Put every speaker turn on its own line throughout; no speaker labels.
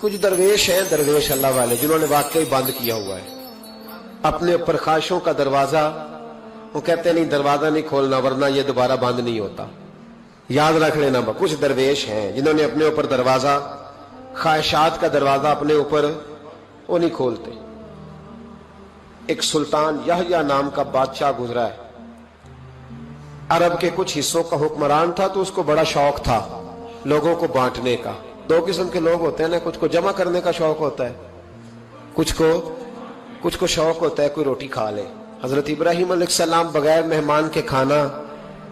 کچھ درویش ہیں، درویش اللہ والے، جنہوں نے واقعی بند کیا ہوا ہے اپنے اوپر خواہشوں کا دروازہ. وہ کہتے ہیں نہیں دروازہ نہیں کھولنا ورنہ یہ دوبارہ بند نہیں ہوتا. یاد رکھ لینا، کچھ درویش ہیں جنہوں نے اپنے اوپر دروازہ، خواہشات کا دروازہ اپنے اوپر وہ نہیں کھولتے. ایک سلطان یحییٰ نام کا بادشاہ گزرا ہے، عرب کے کچھ حصوں کا حکمران تھا، تو اس کو بڑا شوق تھا لوگوں کو بانٹنے کا. دو قسم کے لوگ ہوتے ہیں نا، کچھ کو جمع کرنے کا شوق ہوتا ہے، کچھ کو شوق ہوتا ہے کوئی روٹی کھا لے. حضرت ابراہیم علیہ السلام بغیر مہمان کے کھانا،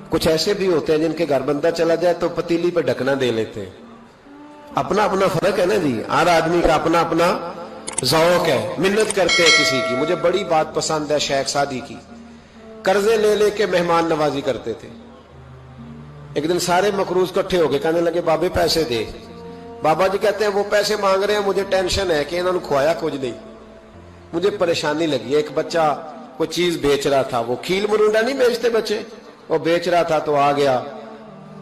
کچھ ایسے بھی ہوتے ہیں جن کے گھر بندہ چلا جائے تو پتیلی پہ ڈھکنا دے لیتے ہیں. اپنا اپنا فرق ہے نا جی، ہر آدمی کا اپنا اپنا ذوق ہے. منت کرتے ہیں کسی کی. مجھے بڑی بات پسند ہے شیخ سعدی کی، قرضے لے لے کے مہمان نوازی کرتے تھے. ایک دن سارے مقروض کٹھے ہو گئے، کہنے لگے بابے پیسے دے. بابا جی کہتے ہیں وہ پیسے مانگ رہے ہیں، مجھے ٹینشن ہے کہ انہوں نے کھوایا کچھ نہیں، مجھے پریشانی لگی. ایک بچہ کوئی چیز بیچ رہا تھا، وہ کھیل مرونڈا نہیں بیچتے بچے، وہ بیچ رہا تھا تو آ گیا،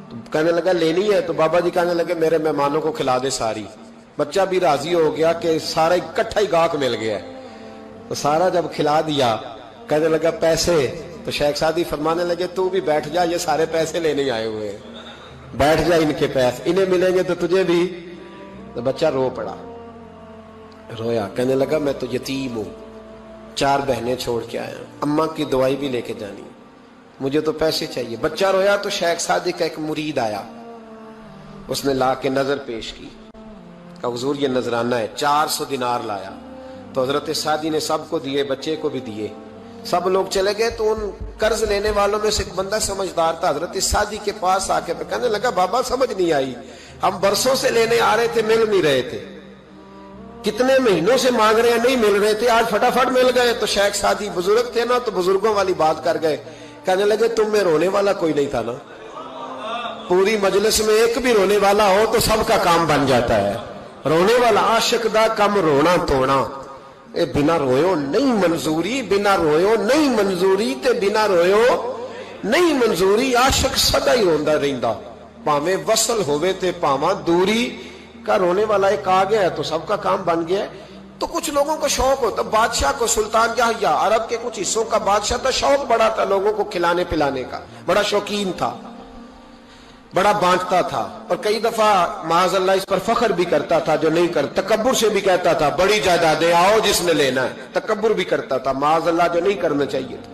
تو کہنے لگا لینی ہے. تو بابا جی کہنے لگے میرے مہمانوں کو کھلا دے ساری. بچہ بھی راضی ہو گیا کہ سارا اکٹھا ہی گاہک مل گیا ہے، تو سارا جب کھلا دیا کہنے لگا پیسے. تو شیخ سعدی فرمانے لگے تو بھی بیٹھ جا، یہ سارے پیسے لینے آئے ہوئے ہیں، بیٹھ جا، ان کے پیسے انہیں ملیں گے تو تجھے بھی. تو بچہ رو پڑا، رویا، کہنے لگا میں تو یتیم ہوں، 4 بہنیں چھوڑ کے آیا، اماں کی دوائی بھی لے کے جانی، مجھے تو پیسے چاہیے. بچہ رویا تو شیخ سعدی کا ایک مرید آیا، اس نے لا کے نظر پیش کی کہ حضور یہ نذرانہ ہے. 400 دینار لایا. تو حضرت سعدی نے سب کو دیے، بچے کو بھی دیے. سب لوگ چلے گئے تو ان قرض لینے والوں میں سے ایک بندہ سمجھدار تھا، حضرت سعدی کے پاس آ کے کہنے لگا بابا سمجھ نہیں آئی، ہم برسوں سے لینے آ رہے تھے، مل نہیں رہے تھے، کتنے مہینوں سے مانگ رہے ہیں نہیں مل رہے تھے، آج فٹافٹ مل گئے. تو شیخ سعدی بزرگ تھے نا، تو بزرگوں والی بات کر گئے. کہنے لگے تم میں رونے والا کوئی نہیں تھا نا، پوری مجلس میں ایک بھی رونے والا ہو تو سب کا کام بن جاتا ہے. رونے والا عاشق دا کم رونا توڑا، اے بنا رویو نہیں منظوری، بنا رویو نہیں منظوری تے بنا رویو نہیں منظوری. عاشق سدا ہی روندا رہندا، پاویں وصل ہوئے تے پاواں دوری. کا رونے والا ایک آ گیا ہے تو سب کا کام بن گیا ہے. تو کچھ لوگوں کو شوق ہوتا، بادشاہ کو سلطان یحییٰ عرب کے کچھ حصوں کا بادشاہ تھا، شوق بڑا تھا لوگوں کو کھلانے پلانے کا، بڑا شوقین تھا، بڑا بانٹتا تھا. اور کئی دفعہ معاذ اللہ اس پر فخر بھی کرتا تھا جو نہیں کرتا، تکبر سے بھی کہتا تھا بڑی جائیدادیں آؤ جس نے لینا ہے، تکبر بھی کرتا تھا معاذ اللہ جو نہیں کرنا چاہیے تھا.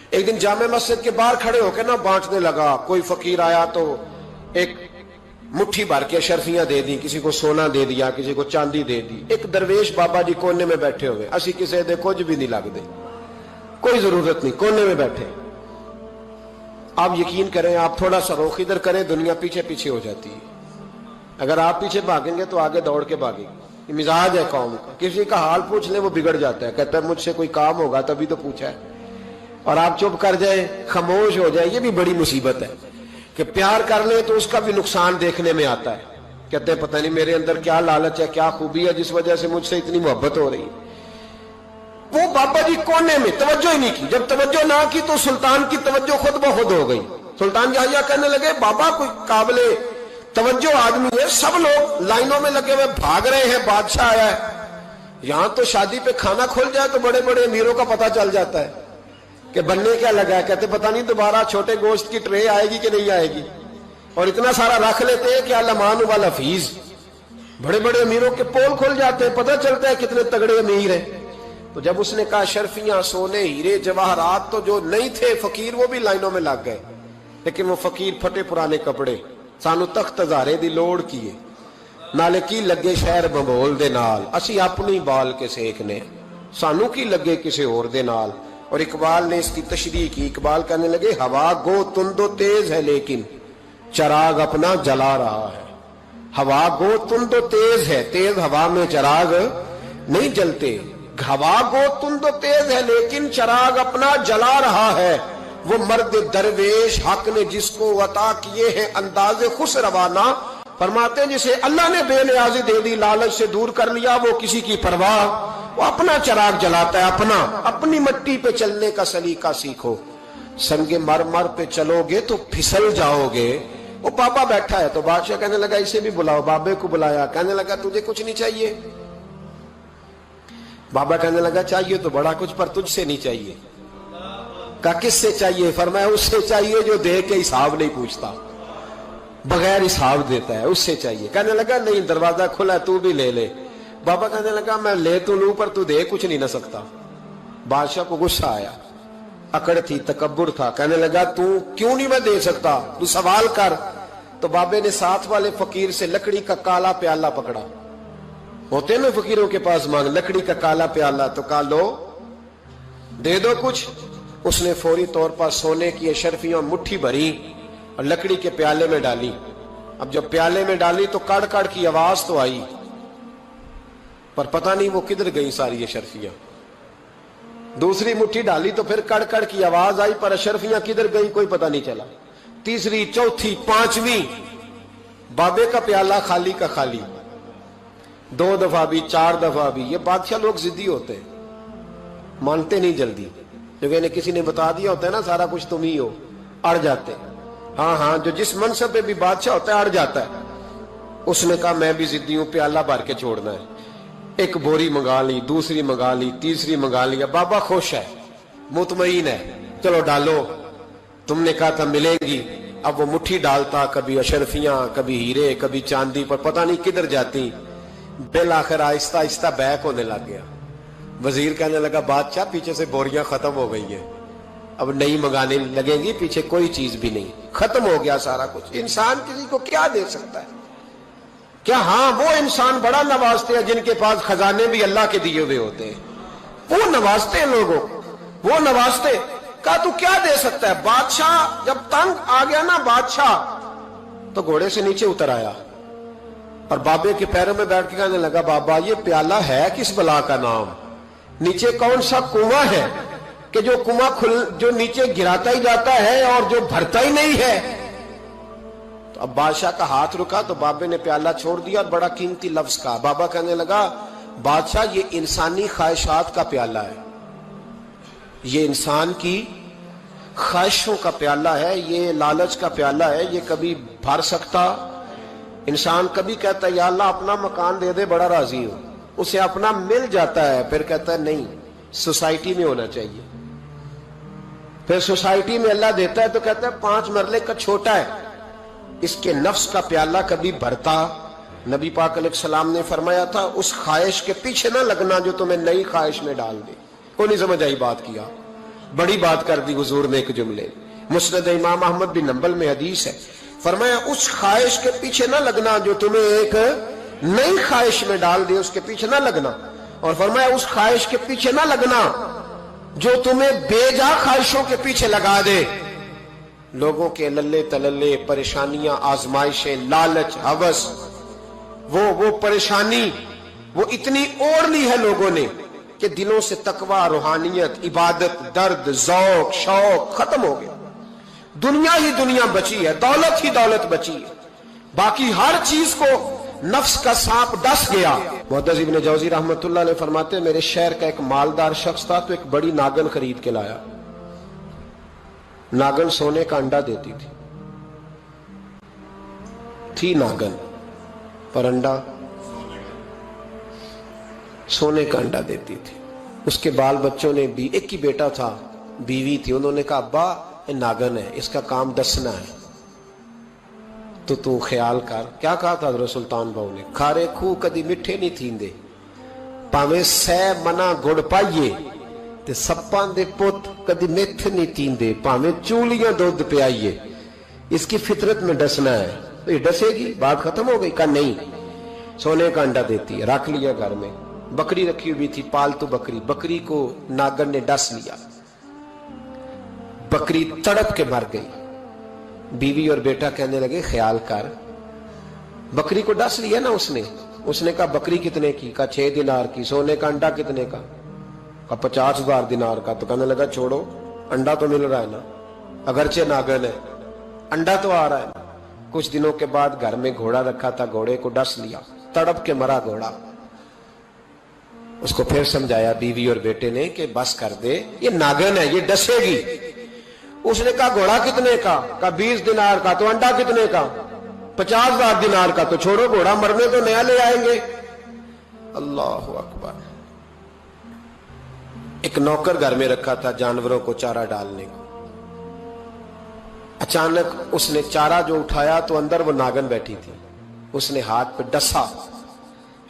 ایک دن جامع مسجد کے باہر کھڑے ہو کے نا بانٹنے لگا. کوئی فقیر آیا تو ایک مٹھی بھر کے اشرفیاں دے دی، کسی کو سونا دے دیا، کسی کو چاندی دے دی. ایک درویش بابا جی کونے میں بیٹھے ہوئے، اسی کسی دے کچھ بھی نہیں لگ دے، کوئی ضرورت نہیں، کونے میں بیٹھے. آپ یقین کریں، آپ تھوڑا سا رخ ادھر کریں، دنیا پیچھے پیچھے ہو جاتی ہے. اگر آپ پیچھے بھاگیں گے تو آگے دوڑ کے بھاگیں گے. یہ مزاج ہے قوم کا، کسی کا حال پوچھ لیں وہ بگڑ جاتا ہے، کہتا ہے مجھ سے کوئی کام ہوگا تبھی تو پوچھا ہے. اور آپ چپ کر جائیں، خاموش ہو جائیں، یہ بھی بڑی مصیبت ہے. کہ پیار کر لیں تو اس کا بھی نقصان دیکھنے میں آتا ہے. کہتے ہیں پتہ نہیں میرے اندر کیا لالچ ہے، کیا خوبی ہے جس وجہ سے مجھ سے اتنی محبت ہو رہی ہے. وہ بابا جی کونے میں توجہ ہی نہیں کی. جب توجہ نہ کی تو سلطان کی توجہ خود بخود ہو گئی. سلطان یحییٰ کہنے لگے بابا کوئی قابل توجہ آدمی ہے، سب لوگ لائنوں میں لگے ہوئے بھاگ رہے ہیں، بادشاہ آیا ہے. یہاں تو شادی پہ کھانا کھل جائے تو بڑے بڑے امیروں کا پتہ چل جاتا ہے کہ بننے کیا لگا ہے. کہتے پتہ نہیں دوبارہ چھوٹے گوشت کی ٹرے آئے گی کہ نہیں آئے گی. اور اتنا سارا رکھ لیتے ہیں کہ علمان والحفیظ، بڑے بڑے امیروں کے پول کھل جاتے ہیں، پتہ چلتا ہے کتنے تگڑے امیر ہیں. تو جب اس نے کہا شرفیاں، سونے، ہیرے، جواہرات، تو جو نہیں تھے فقیر وہ بھی لائنوں میں لگ گئے. لیکن وہ فقیر پھٹے پرانے کپڑے، سانو تخت ہزارے دی لوڑ کیے، نالے کی لگے شہر بمبول دے نال، اسی اپنی بال کے سیکھنے، سانو کی لگے کسے اور دے نال. اور اقبال نے اس کی تشریح کی. اقبال کہنے لگے ہوا گو تند و تیز ہے لیکن چراغ اپنا جلا رہا ہے. ہوا گو تند و تیز ہے، تیز ہوا میں چراغ نہیں جلتے. ہوا گو تند و تیز ہے لیکن چراغ اپنا جلا رہا ہے. وہ مرد درویش حق نے جس کو عطا کیے ہیں انداز خوش روانہ، فرماتے ہیں جسے اللہ نے بے نیازی دے دی، لالچ سے دور کر لیا، وہ کسی کی پرواہ، وہ اپنا چراغ جلاتا ہے. اپنی مٹی پہ چلنے کا سلیقہ سیکھو. سنگ مرمر پہ چلو گے تو پھسل جاؤ گے، वो बाबा बैठा है तो बादशाह कहने लगा इसे भी बुलाओ। बाबे को बुलाया, कहने लगा तुझे कुछ नहीं चाहिए? बाबा कहने लगा चाहिए तो बड़ा कुछ, पर तुझसे नहीं चाहिए। कहा किससे चाहिए? फरमाया उससे चाहिए जो दे के हिसाब नहीं पूछता, बगैर हिसाब देता है, उससे चाहिए। कहने लगा नहीं, दरवाजा खुला है, तू भी ले ले। बाबा कहने लगा मैं ले तो लूं, पर तू दे कुछ नहीं ना सकता। बादशाह को गुस्सा आया, अकड़ थी, तकब्बुर था। कहने लगा तू क्यों नहीं मैं दे सकता, तू सवाल कर। तो बाबे ने साथ वाले फकीर से लकड़ी का काला प्याला पकड़ा, होते ना फकीरों के पास मांग, लकड़ी का काला प्याला, तो कहा लो दे दो कुछ। उसने फौरी तौर पर सोने की अशरफियां मुट्ठी भरी और लकड़ी के प्याले में डाली। अब जब प्याले में डाली तो कड़ कड़ की आवाज तो आई, पर पता नहीं वो किधर गई सारी अशरफियां। दूसरी मुट्ठी डाली तो फिर कड़ कड़ की आवाज आई, पर अशरफियां किधर गई कोई पता नहीं चला। तीसरी, चौथी, पांचवी, बाबे का प्याला खाली का खाली। 2 दफा भी, 4 दफा भी। ये बादशाह लोग जिद्दी होते हैं, मानते नहीं जल्दी, क्योंकि इन्हें किसी ने बता दिया होता है ना सारा कुछ तुम ही हो, अड़ जाते। हाँ हाँ, जो जिस मनसब पे भी बादशाह होता है अड़ जाता है। उसने कहा मैं भी जिद्दी हूं, प्याला भर के छोड़ना है। एक बोरी मंगा ली, दूसरी मंगा ली, तीसरी मंगा लिया। बाबा खुश है, मुतमईन है, चलो डालो, तुमने कहा था मिलेगी। अब वो मुट्ठी डालता, कभी अशरफियां, कभी हीरे, कभी चांदी, पर पता नहीं किधर जाती। बिल आखिर आहिस्ता आहिस्ता बैक होने लग गया। वजीर कहने लगा बादशाह पीछे से बोरियां खत्म हो गई हैं, अब नई मंगाने लगेंगी, पीछे कोई चीज भी नहीं, खत्म हो गया सारा कुछ। इंसान किसी को क्या दे सकता है? क्या हाँ वो इंसान बड़ा नवाजते हैं जिनके पास खजाने भी अल्लाह के दिए हुए होते हैं, वो नवाजते हैं लोगों, वो नवाजते। कहा तू क्या दे सकता है? बादशाह जब तंग आ गया ना बादशाह, तो घोड़े से नीचे उतर आया और बाबे के पैरों में बैठ के कहने लगा बाबा ये प्याला है किस बला का नाम? नीचे कौन सा कुआं है कि जो कुआं जो नीचे गिराता ही जाता है और जो भरता ही नहीं है? तो अब बादशाह का हाथ रुका तो बाबे ने प्याला छोड़ दिया और बड़ा कीमती लफ्ज कहा। बाबा कहने लगा बादशाह ये इंसानी ख्वाहिशात का प्याला है, ये इंसान की ख्वाहिशों का प्याला है, ये लालच का प्याला है, ये कभी भर सकता। इंसान कभी कहता है या अल्लाह अपना मकान दे दे बड़ा राजी हो, उसे अपना मिल जाता है, फिर कहता है नहीं सोसाइटी में होना चाहिए। फिर सोसाइटी में अल्लाह देता है तो कहता है 5 मरले का छोटा है। इसके नफ्स का प्याला कभी भरता। नबी पाक अलैहिस्सलाम ने फरमाया था उस ख्वाहिश के पीछे ना लगना जो तुम्हें नई ख्वाहिश में डाल दे। को नहीं समझ आई बात? किया बड़ी बात कर दी हुजूर ने एक जुमले। मुस्नद इमाम अहमद बिन हंबल में हदीस है, फरमाया उस ख्वाहिश के पीछे ना लगना जो तुम्हें एक नई ख्वाहिश में डाल दे, उसके पीछे ना लगना। और फरमाया उस ख्वाहिश के पीछे ना लगना जो तुम्हें बेजा ख्वाहिशों के पीछे लगा दे। लोगों के लल्ले तलल्ले, परेशानियां, आजमाइशें, लालच, हवस, वो परेशानी वो इतनी ओढ़ ली है लोगों ने कि दिलों से तकवा, रूहानियत, इबादत, दर्द, जौक, शौक खत्म हो गया। दुनिया ही दुनिया बची है, दौलत ही दौलत बची है, बाकी हर चीज को नफ्स का सांप डस गया। मुअद्दिस इब्न जौजी रहमतुल्लाह अलैह फरमाते हैं मेरे शहर का एक मालदार शख्स था तो एक बड़ी नागन खरीद के लाया। नागन सोने का अंडा देती थी नागन, पर अंडा सोने का अंडा देती थी। उसके बाल बच्चों ने भी, एक ही बेटा था, बीवी थी, उन्होंने कहा अब्बा ये नागन है, इसका काम दसना है, तो तू ख्याल कर। क्या कहा था हज़रत सुल्तान बहू ने? खारे खूह कदी मिठे नहीं थींदे, भावें सै मना गुड़ पाइए, ते सप्पां दे पुत कदी मिठ नहीं थींदे, भावें चूलियां दूध पियाइए। इसकी फितरत में डसना है। तो ये डसेगी, बात खत्म हो गई। का नहीं, सोने का अंडा देती है। रख लिया घर में। बकरी रखी हुई थी, पालतू बकरी, बकरी को नागन ने डस लिया, बकरी तड़प के मर गई। बीवी और बेटा कहने लगे ख्याल कर, बकरी को डस लिया ना उसने। उसने कहा बकरी कितने की? का 6 दिनार की। सोने का अंडा कितने का? का 50,000 दिनार का। तो कहने लगा छोड़ो, अंडा तो मिल रहा है ना, अगरचे नागन है, अंडा तो आ रहा है। कुछ दिनों के बाद घर में घोड़ा रखा था, घोड़े को डस लिया, तड़प के मरा घोड़ा। उसको फिर समझाया बीवी और बेटे ने कि बस कर दे, ये नागन है, ये डसेगी। उसने कहा घोड़ा कितने का 20 दिनार का। तो अंडा कितने का? 50,000 दिनार का। तो छोड़ो घोड़ा, मरने तो नया ले आएंगे। अल्लाह अकबर। एक नौकर घर में रखा था जानवरों को चारा डालने को। अचानक उसने चारा जो उठाया तो अंदर वो नागन बैठी थी। उसने हाथ पे डसा,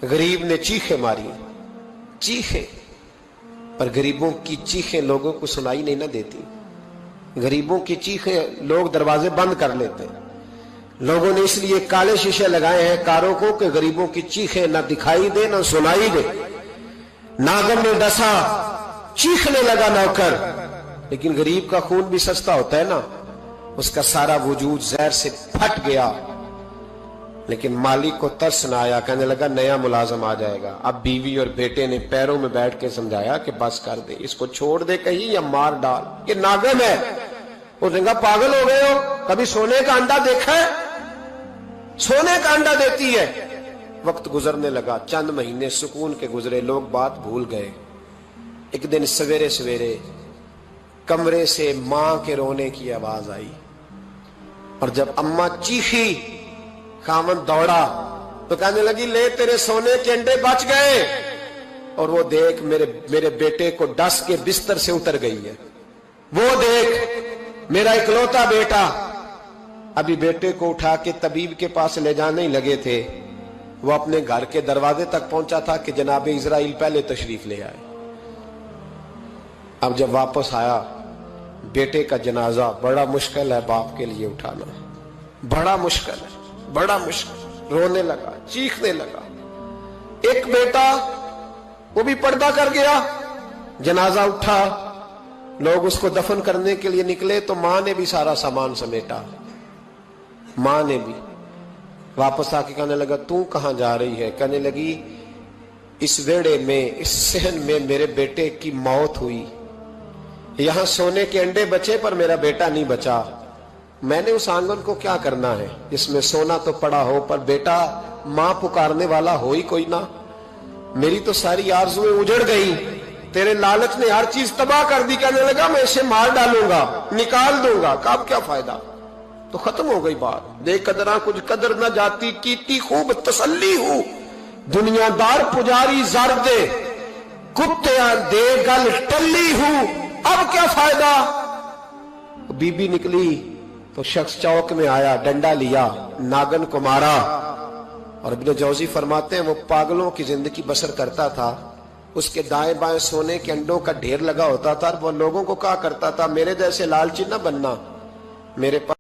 गरीब ने चीखें मारी, चीखें, पर गरीबों की चीखें लोगों को सुनाई नहीं ना देती। गरीबों की चीखें लोग दरवाजे बंद कर लेते हैं। लोगों ने इसलिए काले शीशे लगाए हैं कारों को कि गरीबों की चीखें ना दिखाई दे ना सुनाई दे। नागन ने डसा, चीखने लगा नौकर, लेकिन गरीब का खून भी सस्ता होता है ना। उसका सारा वजूद जहर से फट गया। लेकिन मालिक को तरस न आया, कहने लगा नया मुलाजम आ जाएगा। अब बीवी और बेटे ने पैरों में बैठ के समझाया कि बस कर दे, इसको छोड़ दे कहीं या मार डाल, ये नागन है। उसने कहा पागल हो गए हो, कभी सोने का अंडा देखा है? सोने का अंडा देती है। वक्त गुजरने लगा, चंद महीने सुकून के गुजरे, लोग बात भूल गए। एक दिन सवेरे सवेरे कमरे से मां के रोने की आवाज आई, और जब अम्मा चीखी, खामन दौड़ा तो कहने लगी ले तेरे सोने के अंडे बच गए। और वो देख मेरे बेटे को डस के बिस्तर से उतर गई है। वो देख मेरा इकलौता बेटा। अभी बेटे को उठा के तबीब के पास ले जाने ही लगे थे, वो अपने घर के दरवाजे तक पहुंचा था कि जनाब इजराइल पहले तशरीफ ले आए। अब जब वापस आया, बेटे का जनाजा बड़ा मुश्किल है बाप के लिए उठाना, बड़ा मुश्किल है, बड़ा मुश्किल। रोने लगा, चीखने लगा। एक बेटा वो भी पर्दा कर गया। जनाजा उठा, लोग उसको दफन करने के लिए निकले तो मां ने भी सारा सामान समेटा। मां ने भी वापस आके कहने लगा तू कहां जा रही है? कहने लगी इस वेड़े में, इस सहन में मेरे बेटे की मौत हुई। यहां सोने के अंडे बचे पर मेरा बेटा नहीं बचा। मैंने उस आंगन को क्या करना है जिसमें सोना तो पड़ा हो पर बेटा मां पुकारने वाला हो ही कोई ना। मेरी तो सारी आरज़ुएं उजड़ गई, तेरे लालच ने हर चीज तबाह कर दी। कहने लगा मैं इसे मार डालूंगा, निकाल दूंगा, कब क्या फायदा। तो खत्म हो गई बात। देख कदरा कुछ कदर न जाती, कीती खूब तसल्ली हूं, दुनियादार पुजारी जर दे, कुत्तियां दे गल टल्ली हूं, अब क्या फायदा। बीबी निकली तो शख्स चौक में आया, डंडा लिया, नागन को मारा। और इब्न जौजी फरमाते हैं वो पागलों की जिंदगी बसर करता था। उसके दाएं बाएं सोने के अंडों का ढेर लगा होता था। वो लोगों को कहा करता था मेरे जैसे लालची न बनना, मेरे पास